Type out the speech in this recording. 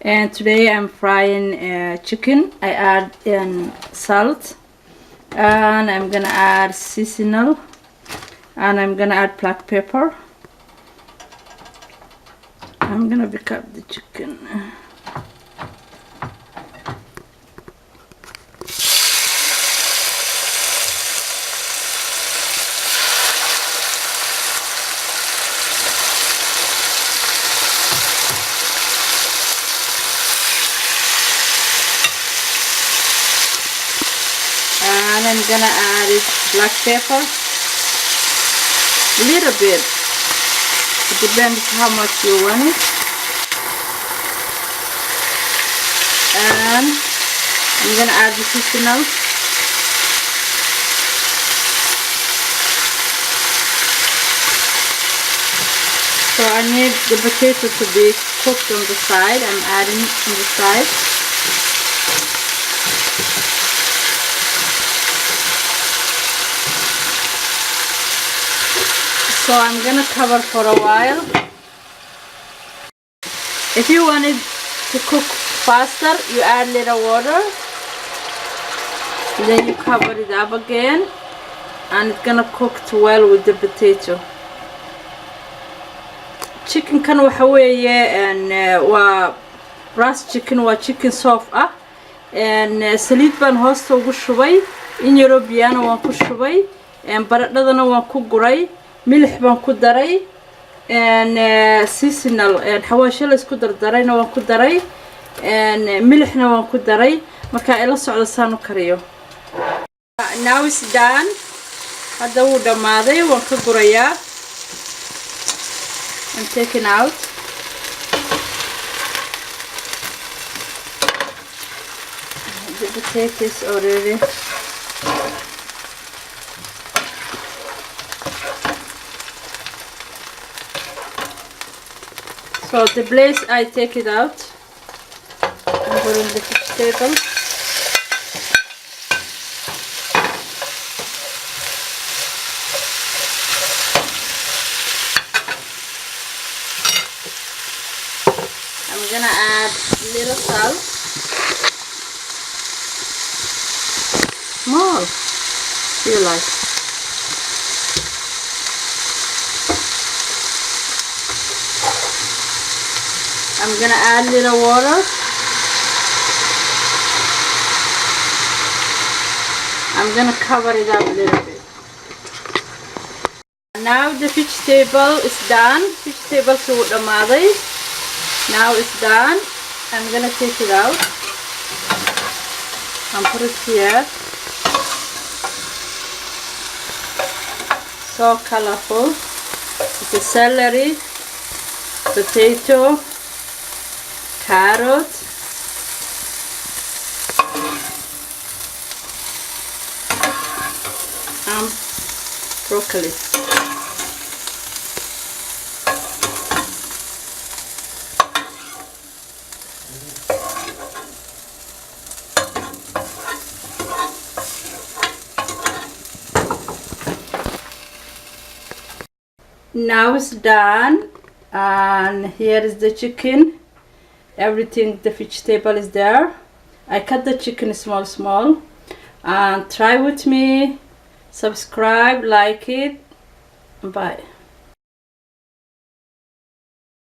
And today I'm frying chicken. I add salt, and I'm gonna add seasonal, and I'm gonna add black pepper. I'm gonna pick up the chicken. And I'm gonna add black pepper, a little bit. It depends how much you want it. And I'm gonna add the seasonal. So I need the potato to be cooked on the side. I'm adding on the side. So I'm gonna cover for a while. If you want it to cook faster, you add little water. Then you cover it up again, and it's gonna cook well with the potato. Chicken kan waxa weeye waa ras chicken, waa chicken soft ah. Saliid baan hoosta ugu shubay, in yaro biyana waan ku shubay, baradhadana waan ku guray, milix baan ku daray, seasonal xawaasho la isku dardarayna waan ku daray, milixna waan ku daray. Marka ila socdo saan u kariyo. Now it's done. Hadda wuu dhamaaday, waan ka gurayaa. I'm taking out. The potatoes already. So the place I take it out. I'm putting the vegetable. I'm gonna add a little salt. More, feel like. I'm gonna add a little water. I'm gonna cover it up a little bit. Now the vegetable is done. Vegetable is dhamaaday. Now it's done. I'm gonna take it out and put it here. So colorful. It's a celery, potato, carrot, and broccoli. Now it's done, and here is the chicken. Everything, the vegetable is there. I cut the chicken small, and try with me. Subscribe, like it. Bye.